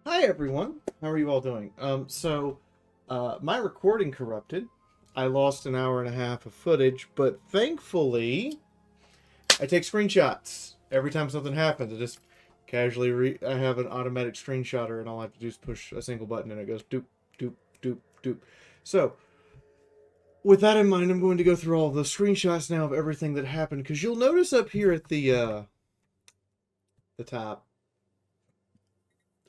Hi everyone, how are you all doing? My recording corrupted. I lost an hour and a half of footage, but thankfully, I take screenshots every time something happens. I just I have an automatic screenshotter, and all I have to do is push a single button, and it goes doop, doop, doop, doop. So, with that in mind, I'm going to go through all the screenshots now of everything that happened, because you'll notice up here at the top,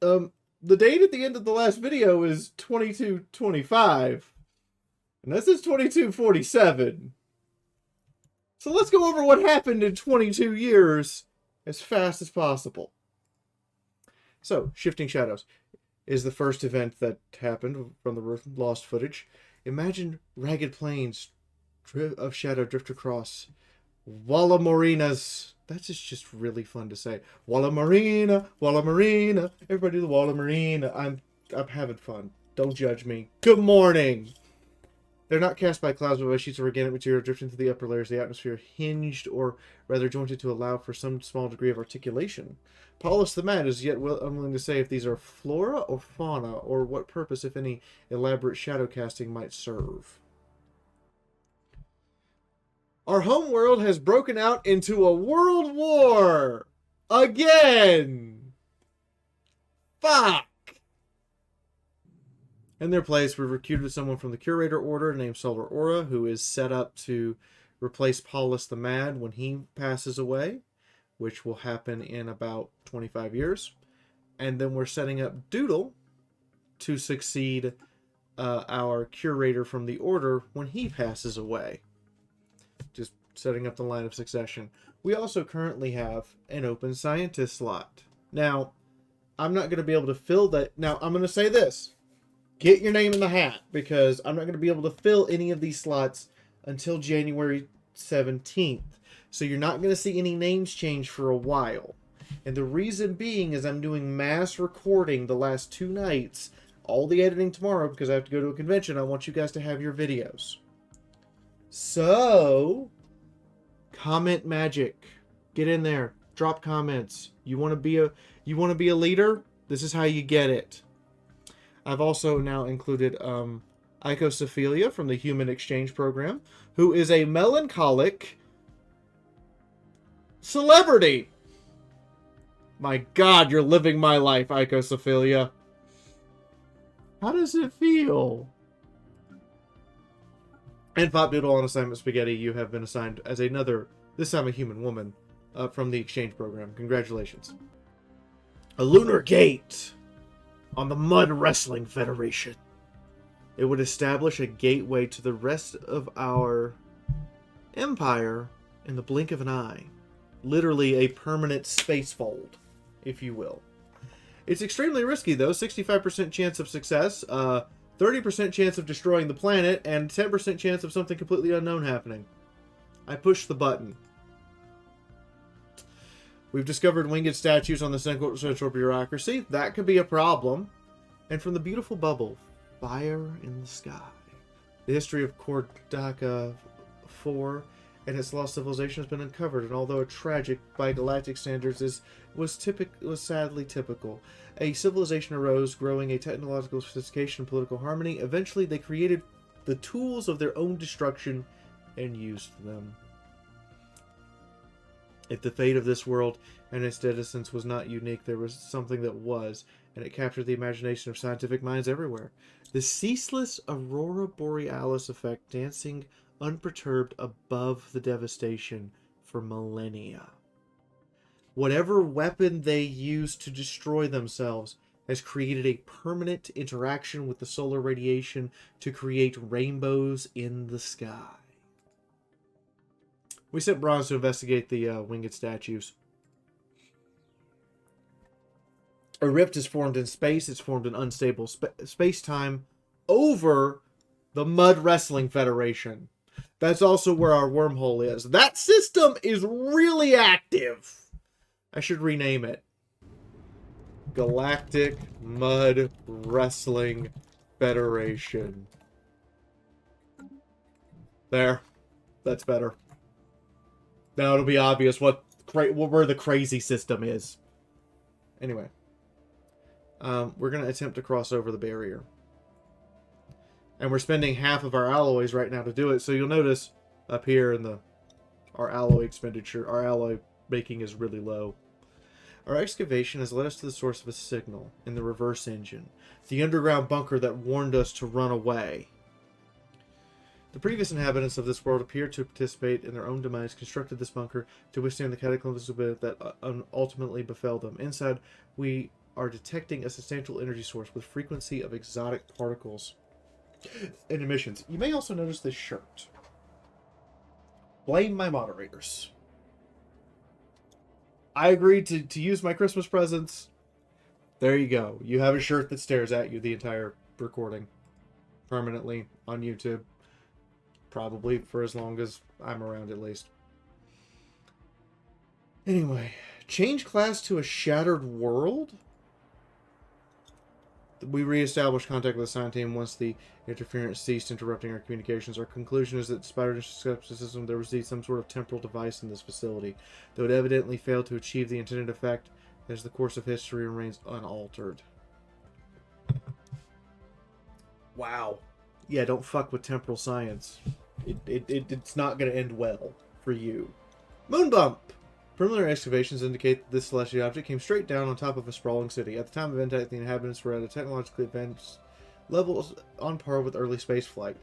um, the date at the end of the last video is 22/25. And this is 22/47. So let's go over what happened in 22 years as fast as possible. So, Shifting Shadows is the first event that happened from the lost footage. Imagine ragged plains of shadow drift across Walla Marinas. That's just really fun to say. Walla Marina, Walla Marina. Everybody do the Walla Marina. I'm having fun. Don't judge me. Good morning. They're not cast by clouds, but by sheets of organic material drifting through the upper layers of the atmosphere, hinged or rather jointed to allow for some small degree of articulation. Paulus the Mad is yet unwilling to say if these are flora or fauna, or what purpose, if any, elaborate shadow casting might serve. Our home world has broken out into a world war! Again! Fuck! In their place, we've recruited someone from the Curator Order named Solar Aura, who is set up to replace Paulus the Mad when he passes away, which will happen in about 25 years. And then we're setting up Doodle to succeed our Curator from the Order when he passes away. Just setting up the line of succession. We also currently have an open scientist slot. Now, I'm not going to be able to fill that. Now, I'm going to say this. Get your name in the hat, because I'm not going to be able to fill any of these slots until January 17th. So you're not going to see any names change for a while. And the reason being is I'm doing mass recording the last 2 nights, all the editing tomorrow, because I have to go to a convention. I want you guys to have your videos. So, comment magic. Get in there. Drop comments. You want to be a leader? This is how you get it. I've also now included Icosophilia from the Human Exchange Program, who is a melancholic celebrity. My God, you're living my life, Icosophilia. How does it feel? And Pop Doodle on Assignment Spaghetti, you have been assigned as another, this time a human woman, from the Exchange Program. Congratulations. A lunar gate on the Mud Wrestling Federation. It would establish a gateway to the rest of our empire in the blink of an eye. Literally a permanent space fold, if you will. It's extremely risky, though. 65% chance of success, 30% chance of destroying the planet, and 10% chance of something completely unknown happening. I pushed the button. We've discovered winged statues on the central bureaucracy. That could be a problem. And from the beautiful bubble, Fire in the Sky. The history of Kordaka 4 and its lost civilization has been uncovered, and although tragic by galactic standards, was sadly typical. A civilization arose, growing a technological sophistication and political harmony. Eventually, they created the tools of their own destruction and used them. If the fate of this world and its denizens was not unique, there was something that was, and it captured the imagination of scientific minds everywhere. The ceaseless Aurora Borealis effect, dancing unperturbed above the devastation for millennia. Whatever weapon they used to destroy themselves has created a permanent interaction with the solar radiation to create rainbows in the sky. We sent Bronze to investigate the winged statues. A rift is formed in space. It's formed in unstable space-time over the Mud Wrestling Federation. That's also where our wormhole is. That system is really active. I should rename it. Galactic Mud Wrestling Federation. There. That's better. Now it'll be obvious where the crazy system is. Anyway. we're going to attempt to cross over the barrier. And we're spending half of our alloys right now to do it. So you'll notice up here in our alloy expenditure, our alloy making is really low. Our excavation has led us to the source of a signal in the reverse engine, the underground bunker that warned us to run away. The previous inhabitants of this world appear to participate in their own demise, constructed this bunker to withstand the cataclysmic event that ultimately befell them. Inside, we are detecting a substantial energy source with frequency of exotic particles and emissions. You may also notice this shirt. Blame my moderators. I agreed to use my Christmas presents. There you go. You have a shirt that stares at you the entire recording. Permanently on YouTube. Probably for as long as I'm around, at least. Anyway. Change class to a shattered world? We reestablished contact with the Sign Team once the interference ceased interrupting our communications. Our conclusion is that despite our skepticism, there was some sort of temporal device in this facility, though it evidently failed to achieve the intended effect, as the course of history remains unaltered. Wow. Yeah, don't fuck with temporal science. It's not going to end well for you. Moon bump! Preliminary excavations indicate that this celestial object came straight down on top of a sprawling city. At the time of impact, the inhabitants were at a technologically advanced level on par with early spaceflight.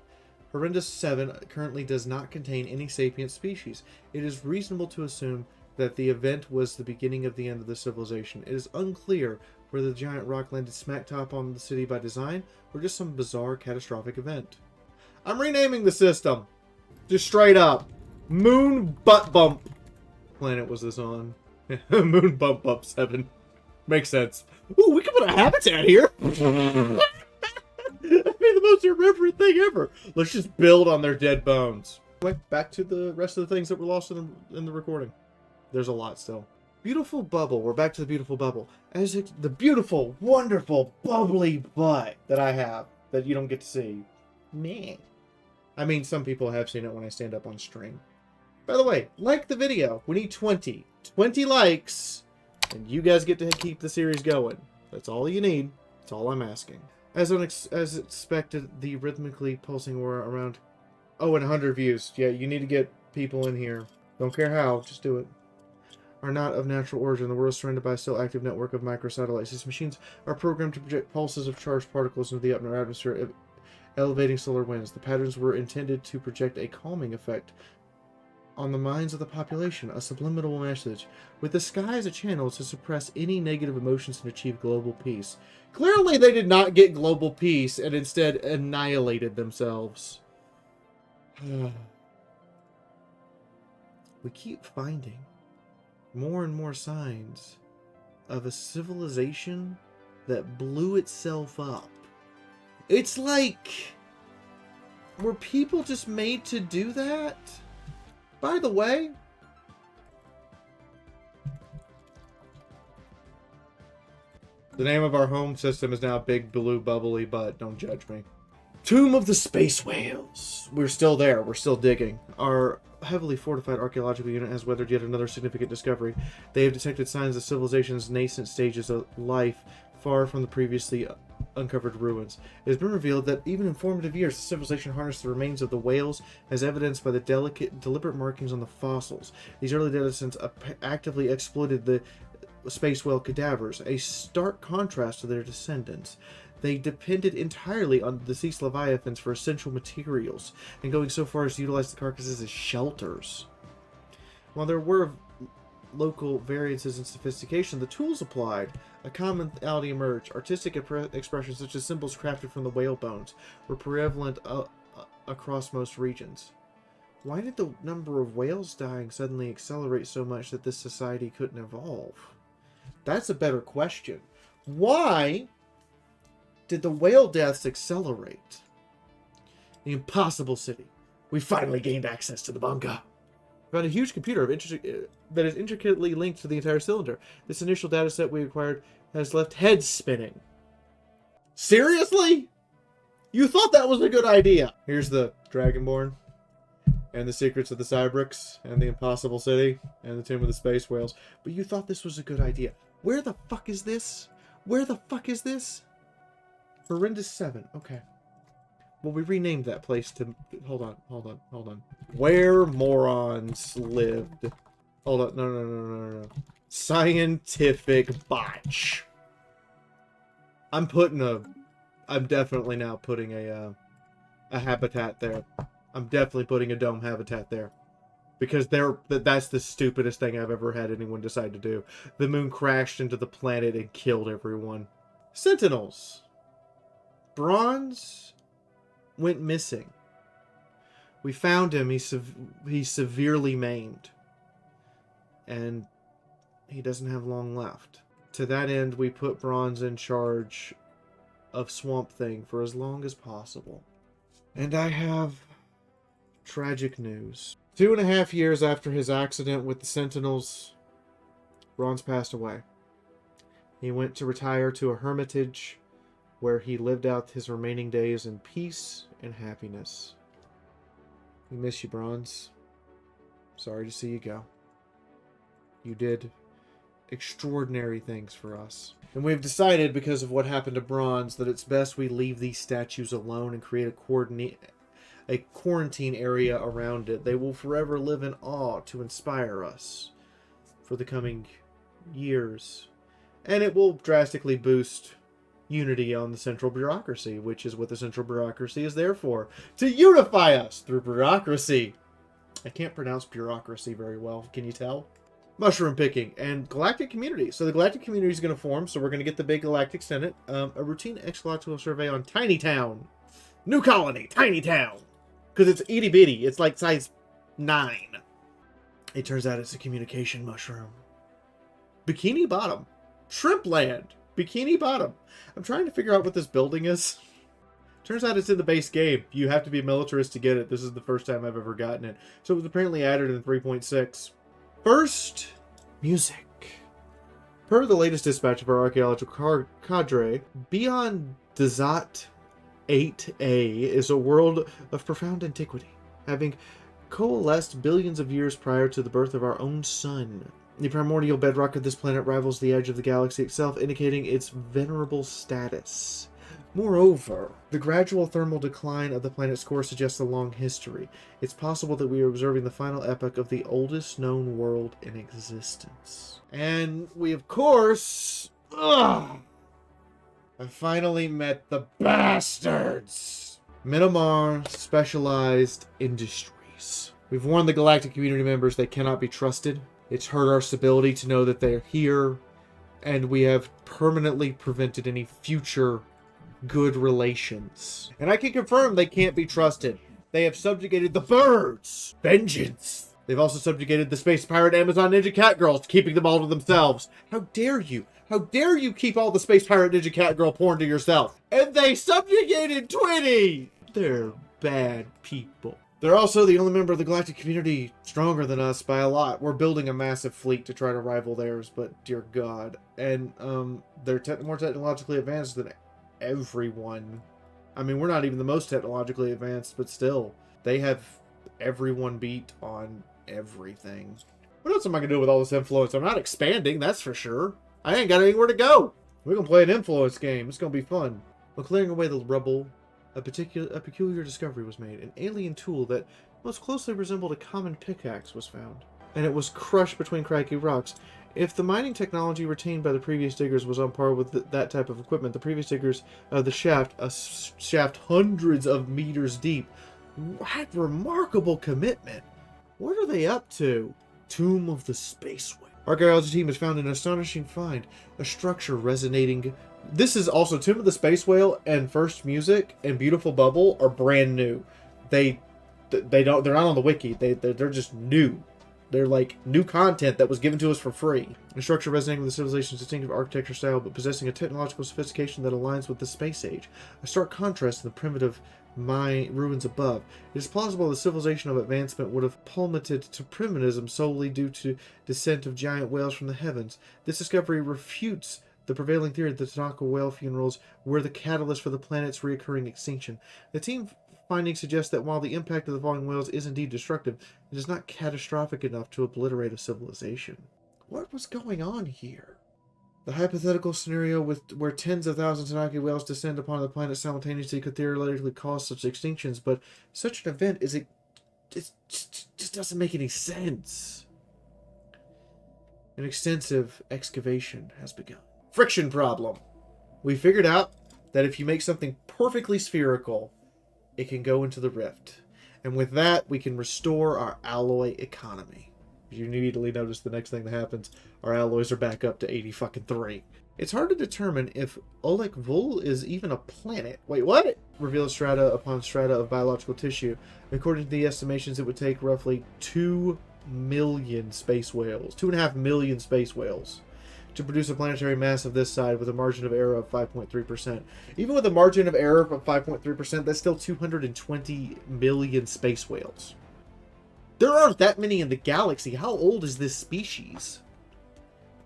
Horrendous 7 currently does not contain any sapient species. It is reasonable to assume that the event was the beginning of the end of the civilization. It is unclear whether the giant rock landed smack top on the city by design or just some bizarre catastrophic event. I'm renaming the system. Just straight up. Moon Butt Bump. Planet was this on? Moon Bump Up 7. Makes sense. Ooh, we can put a habitat here. That'd be the most irreverent thing ever. Let's just build on their dead bones. Back to the rest of the things that were lost in the recording. There's a lot still. Beautiful bubble. We're back to the beautiful bubble. The beautiful, wonderful, bubbly butt that I have that you don't get to see. Meh. I mean, some people have seen it when I stand up on stream. By the way, like the video. We need 20. 20 likes, and you guys get to keep the series going. That's all you need. That's all I'm asking. As expected, the rhythmically pulsing aura around... Oh, and 100 views. Yeah, you need to get people in here. Don't care how, just do it. Are not of natural origin. The world is surrounded by a still active network of microsatellites. These machines are programmed to project pulses of charged particles into the upper atmosphere, elevating solar winds. The patterns were intended to project a calming effect on the minds of the population, a subliminal message, with the sky as a channel to suppress any negative emotions and achieve global peace. Clearly they did not get global peace and instead annihilated themselves. We keep finding more and more signs of a civilization that blew itself up. It's like, were people just made to do that? By the way, the name of our home system is now Big Blue Bubbly Butt. Don't judge me. Tomb of the Space Whales. We're still there. We're still digging. Our heavily fortified archaeological unit has weathered yet another significant discovery. They have detected signs of civilization's nascent stages of life far from the previously uncovered ruins. It has been revealed that even in formative years, the civilization harnessed the remains of the whales, as evidenced by the deliberate markings on the fossils. These early descendants actively exploited the space whale cadavers, a stark contrast to their descendants. They depended entirely on deceased leviathans for essential materials, and going so far as to utilize the carcasses as shelters. While there were local variances in sophistication, the tools applied, a commonality emerged. Artistic expressions such as symbols crafted from the whale bones were prevalent across most regions. Why did the number of whales dying suddenly accelerate so much that this society couldn't evolve? That's a better question. Why did the whale deaths accelerate? The impossible city. We finally gained access to the bunker. Found a huge computer that is intricately linked to the entire cylinder. This initial data set we acquired has left heads spinning. Seriously? You thought that was a good idea? Here's the Dragonborn, and the secrets of the Cybrix, and the impossible city, and the tomb of the space whales. But you thought this was a good idea. Where the fuck is this? Where the fuck is this? Horrendous 7. Okay. Well, we renamed that place to... Hold on. Where morons lived. Hold on. No. Scientific botch. I'm definitely now putting a habitat there. I'm definitely putting a dome habitat there. Because that's the stupidest thing I've ever had anyone decide to do. The moon crashed into the planet and killed everyone. Sentinels. Bronze went missing. We found him. He's severely maimed. And he doesn't have long left. To that end, we put Bronze in charge of Swamp Thing for as long as possible. And I have tragic news. 2.5 years after his accident with the Sentinels, Bronze passed away. He went to retire to a hermitage where he lived out his remaining days in peace and happiness. We miss you, Bronze. Sorry to see you go. You did extraordinary things for us. And we've decided, because of what happened to Bronze, that it's best we leave these statues alone and create a quarantine area around it. They will forever live in awe to inspire us for the coming years. And it will drastically boost unity on the central bureaucracy, which is what the central bureaucracy is there for. To unify us through bureaucracy. I can't pronounce bureaucracy very well. Can you tell? Mushroom picking and galactic community. So the galactic community is going to form. So we're going to get the big galactic senate. A routine ecological survey on Tiny Town. New colony, Tiny Town. Because it's itty bitty. It's like size 9. It turns out it's a communication mushroom. Bikini Bottom. Shrimp Land. Bikini Bottom. I'm trying to figure out what this building is. Turns out it's in the base game. You have to be a militarist to get it. This is the first time I've ever gotten it. So it was apparently added in 3.6. First, music. Per the latest dispatch of our archaeological cadre, beyond Dazat 8A is a world of profound antiquity, having coalesced billions of years prior to the birth of our own sun. The primordial bedrock of this planet rivals the edge of the galaxy itself, indicating its venerable status. Moreover, the gradual thermal decline of the planet's core suggests a long history. It's possible that we are observing the final epoch of the oldest known world in existence. And we, of course... I finally met the bastards! Minamar Specialized Industries. We've warned the galactic community members they cannot be trusted. It's hurt our stability to know that they're here, and we have permanently prevented any future good relations. And I can confirm they can't be trusted. They have subjugated the birds. Vengeance. They've also subjugated the space pirate Amazon Ninja Cat Girls, keeping them all to themselves. How dare you? How dare you keep all the space pirate Ninja Cat Girl porn to yourself? And they subjugated Twitty! They're bad people. They're also the only member of the galactic community stronger than us by a lot. We're building a massive fleet to try to rival theirs, but dear God. And they're more technologically advanced than everyone. I mean, we're not even the most technologically advanced, but still. They have everyone beat on everything. What else am I going to do with all this influence? I'm not expanding, that's for sure. I ain't got anywhere to go. We're going to play an influence game. It's going to be fun. While clearing away the rubble, a peculiar discovery was made. An alien tool that most closely resembled a common pickaxe was found. And it was crushed between craggy rocks. If the mining technology retained by the previous diggers was on par with that type of equipment, the previous diggers of the shaft, a shaft hundreds of meters deep, had remarkable commitment. What are they up to? Tomb of the Space Whale. Archaeology team has found an astonishing find. A structure resonating. This is also Tomb of the Space Whale and First Music and Beautiful Bubble are brand new. They're not on the wiki. They're just new. They're like new content that was given to us for free. A structure resonating with the civilization's distinctive architecture style, but possessing a technological sophistication that aligns with the space age. A stark contrast to the primitive ruins above. It is plausible the civilization of advancement would have plummeted to primitivism solely due to descent of giant whales from the heavens. This discovery refutes the prevailing theory that the Tanaka whale funerals were the catalyst for the planet's reoccurring extinction. The team findings suggest that while the impact of the falling whales is indeed destructive, it is not catastrophic enough to obliterate a civilization. What was going on here? The hypothetical scenario where tens of thousands of Naki whales descend upon the planet simultaneously could theoretically cause such extinctions, but such an event it just doesn't make any sense. An extensive excavation has begun. Friction problem. We figured out that if you make something perfectly spherical, it can go into the rift. And with that, we can restore our alloy economy. You immediately notice the next thing that happens, our alloys are back up to 83. It's hard to determine if Olek Vul is even a planet. Wait, what? Reveals strata upon strata of biological tissue. According to the estimations, it would take roughly 2 million space whales, 2.5 million space whales, to produce a planetary mass of this size with a margin of error of 5.3%. Even with a margin of error of 5.3%, that's still 220 million space whales. There aren't that many in the galaxy. How old is this species?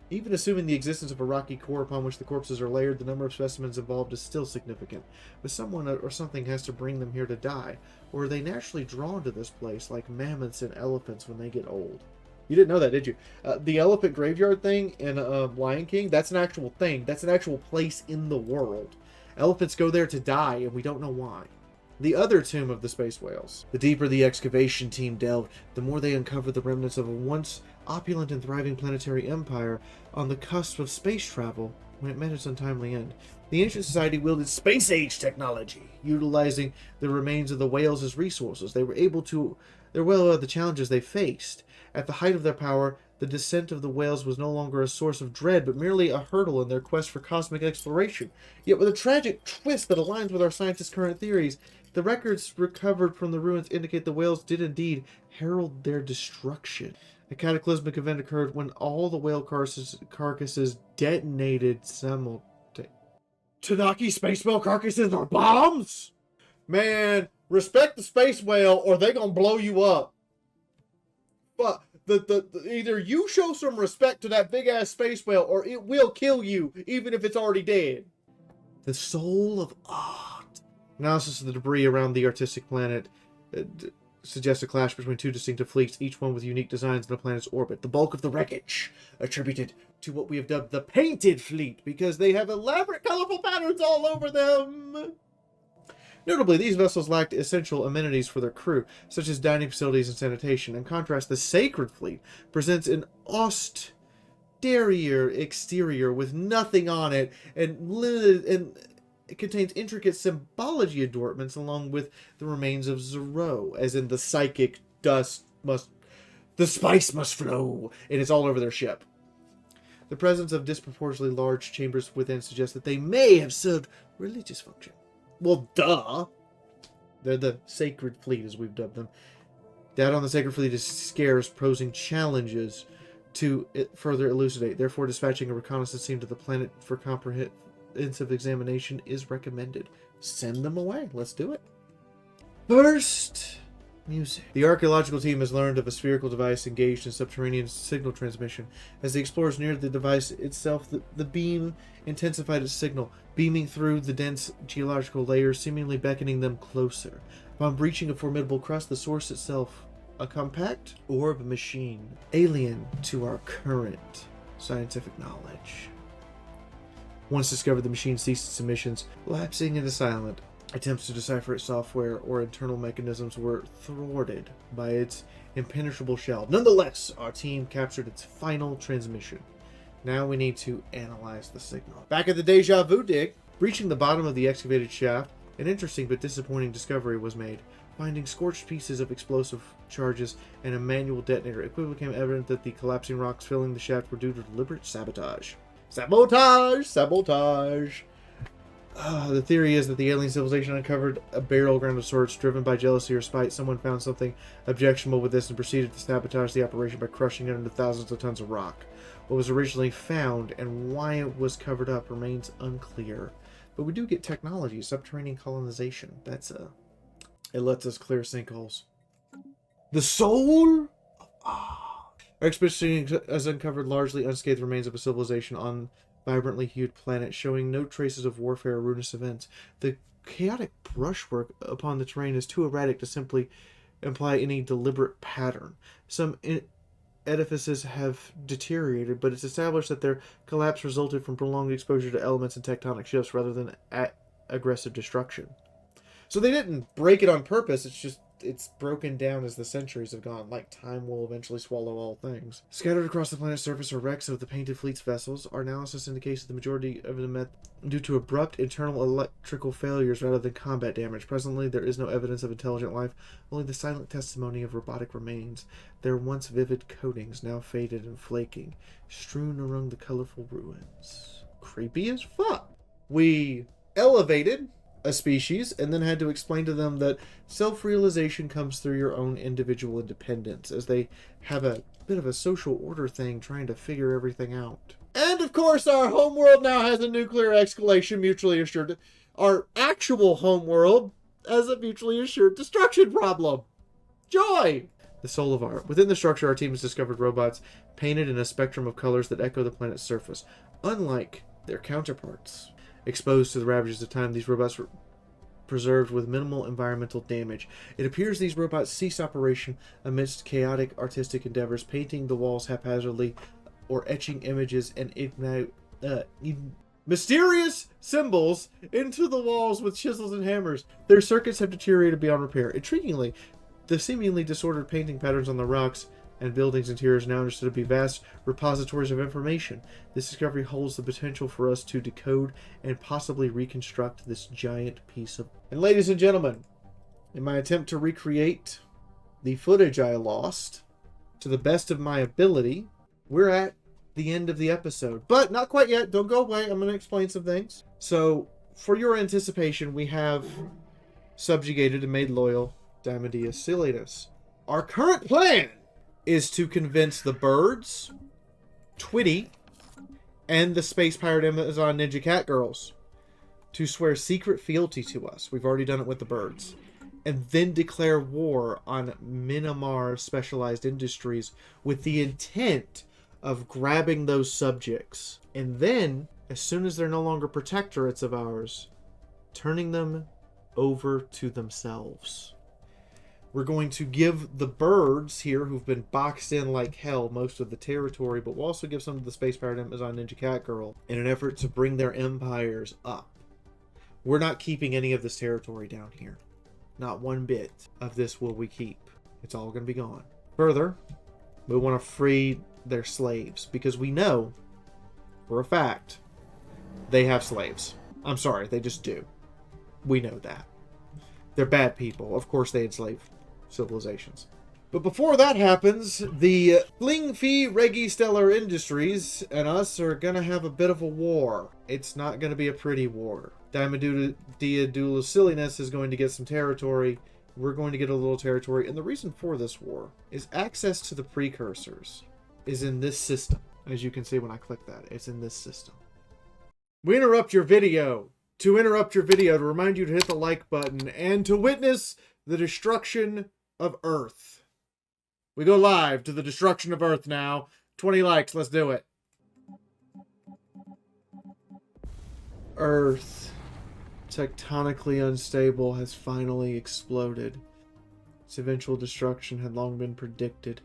Even assuming the existence of a rocky core upon which the corpses are layered, the number of specimens involved is still significant. But someone or something has to bring them here to die. Or are they naturally drawn to this place like mammoths and elephants when they get old? You didn't know that, did you? The elephant graveyard thing in Lion King, that's an actual thing. That's an actual place in the world. Elephants go there to die, and we don't know why. The other tomb of the space whales. The deeper the excavation team delved, the more they uncovered the remnants of a once opulent and thriving planetary empire on the cusp of space travel when it met its untimely end. The ancient society wielded space-age technology, utilizing the remains of the whales as resources. They were well aware of the challenges they faced. At the height of their power, the descent of the whales was no longer a source of dread, but merely a hurdle in their quest for cosmic exploration. Yet with a tragic twist that aligns with our scientists' current theories, the records recovered from the ruins indicate the whales did indeed herald their destruction. A cataclysmic event occurred when all the whale carcasses detonated simultaneously. Tanaki space whale carcasses are bombs? Man, respect the space whale or they gonna blow you up. But either you show some respect to that big ass space whale or it will kill you even if it's already dead. The soul of art. Analysis of the debris around the artistic planet suggests a clash between two distinctive fleets, each one with unique designs in the planet's orbit. The bulk of the wreckage attributed to what we have dubbed the Painted Fleet because they have elaborate colorful patterns all over them. Notably, these vessels lacked essential amenities for their crew, such as dining facilities and sanitation. In contrast, the Sacred Fleet presents an austere exterior with nothing on it and limited and it contains intricate symbology adornments along with the remains of Zero, as in the psychic dust the spice must flow, and it's all over their ship. The presence of disproportionately large chambers within suggests that they may have served religious function. Well, duh! They're the Sacred Fleet, as we've dubbed them. Data on the Sacred Fleet is scarce, posing challenges to further elucidate. Therefore, dispatching a reconnaissance team to the planet for comprehensive examination is recommended. Send them away. Let's do it. First, music. The archaeological team has learned of a spherical device engaged in subterranean signal transmission. As the explorers neared the device itself, the beam intensified its signal, beaming through the dense geological layers, seemingly beckoning them closer. Upon breaching a formidable crust, the source itself, a compact orb machine, alien to our current scientific knowledge. Once discovered, the machine ceased its emissions, lapsing into silent. Attempts to decipher its software or internal mechanisms were thwarted by its impenetrable shell. Nonetheless, our team captured its final transmission. Now we need to analyze the signal. Back at the Deja Vu dig, breaching the bottom of the excavated shaft, an interesting but disappointing discovery was made. Finding scorched pieces of explosive charges and a manual detonator, it quickly became evident that the collapsing rocks filling the shaft were due to deliberate sabotage. Sabotage! Sabotage! The theory is that the alien civilization uncovered a burial ground of sorts. Driven by jealousy or spite, someone found something objectionable with this and proceeded to sabotage the operation by crushing it into thousands of tons of rock. What was originally found and why it was covered up remains unclear. But we do get technology, subterranean colonization. It lets us clear sinkholes. The soul of our expedition has uncovered largely unscathed remains of a civilization on vibrantly hued planet, showing no traces of warfare or ruinous events. The chaotic brushwork upon the terrain is too erratic to simply imply any deliberate pattern. Some edifices have deteriorated, but it's established that their collapse resulted from prolonged exposure to elements and tectonic shifts rather than aggressive destruction. So they didn't break it on purpose, it's just it's broken down as the centuries have gone, like time will eventually swallow all things. Scattered across the planet's surface are wrecks of the Painted Fleet's vessels. Our analysis indicates that the majority of them met due to abrupt internal electrical failures rather than combat damage. Presently, there is no evidence of intelligent life, only the silent testimony of robotic remains. Their once vivid coatings, now faded and flaking, strewn among the colorful ruins. Creepy as fuck. We elevated a species and then had to explain to them that self-realization comes through your own individual independence, as they have a bit of a social order thing trying to figure everything out. And of course our homeworld now has a nuclear escalation mutually assured. Our actual homeworld has a mutually assured destruction problem. Joy! The soul of art. Within the structure, our team has discovered robots painted in a spectrum of colors that echo the planet's surface. Unlike their counterparts, exposed to the ravages of time, these robots were preserved with minimal environmental damage. It appears these robots ceased operation amidst chaotic artistic endeavors, painting the walls haphazardly or etching images and mysterious symbols into the walls with chisels and hammers. Their circuits have deteriorated beyond repair. Intriguingly, the seemingly disordered painting patterns on the rocks and buildings' interiors now understood to be vast repositories of information. This discovery holds the potential for us to decode and possibly reconstruct this giant piece of... And ladies and gentlemen, in my attempt to recreate the footage I lost to the best of my ability, we're at the end of the episode. But not quite yet. Don't go away. I'm going to explain some things. So, for your anticipation, we have subjugated and made loyal Damadeus Silenus. Our current plan is to convince the birds, Twitty, and the Space Pirate Amazon Ninja Cat Girls to swear secret fealty to us. We've already done it with the birds. And then declare war on Minamar Specialized Industries with the intent of grabbing those subjects. And then, as soon as they're no longer protectorates of ours, turning them over to themselves. We're going to give the birds here, who've been boxed in like hell, most of the territory, but we'll also give some to the Space Pirate Amazon Ninja Cat Girl in an effort to bring their empires up. We're not keeping any of this territory down here. Not one bit of this will we keep. It's all going to be gone. Further, we want to free their slaves, because we know, for a fact, they have slaves. I'm sorry, they just do. We know that. They're bad people. Of course they enslave civilizations. But before that happens, the Fling Fee Regi Stellar Industries and us are gonna have a bit of a war. It's not gonna be a pretty war. Damadeus Silenus is going to get some territory. We're going to get a little territory. And the reason for this war is access to the precursors is in this system. As you can see when I click that, it's in this system. We interrupt your video. To interrupt your video, to remind you to hit the like button and to witness the destruction of Earth. We go live to the destruction of Earth now. 20 likes, let's do it. Earth, tectonically unstable, has finally exploded. Its eventual destruction had long been predicted.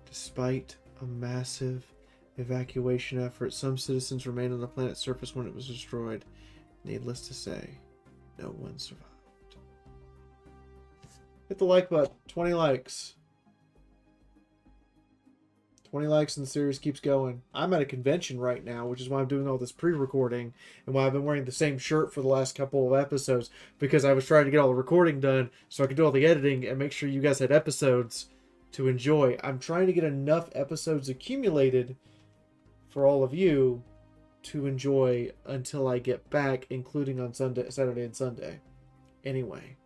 Despite a massive evacuation effort, some citizens remained on the planet's surface when it was destroyed. Needless to say, no one survived. Hit the like button. 20 likes. 20 likes and the series keeps going. I'm at a convention right now, which is why I'm doing all this pre-recording and why I've been wearing the same shirt for the last couple of episodes, because I was trying to get all the recording done so I could do all the editing and make sure you guys had episodes to enjoy. I'm trying to get enough episodes accumulated for all of you to enjoy until I get back, including on Saturday and Sunday. Anyway,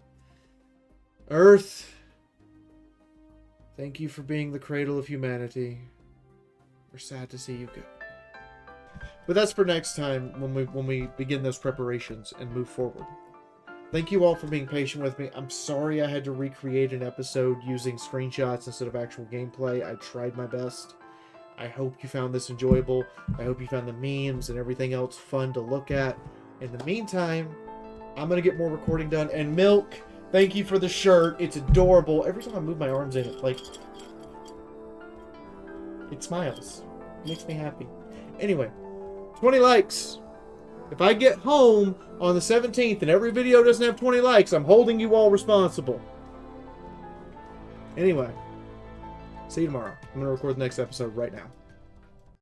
Earth, thank you for being the cradle of humanity. We're sad to see you go. But that's for next time when we begin those preparations and move forward. Thank you all for being patient with me. I'm sorry I had to recreate an episode using screenshots instead of actual gameplay. I tried my best. I hope you found this enjoyable. I hope you found the memes and everything else fun to look at. In the meantime, I'm going to get more recording done. And Milk, thank you for the shirt. It's adorable. Every time I move my arms in it, like... It smiles. It makes me happy. Anyway, 20 likes. If I get home on the 17th and every video doesn't have 20 likes, I'm holding you all responsible. Anyway, see you tomorrow. I'm going to record the next episode right now.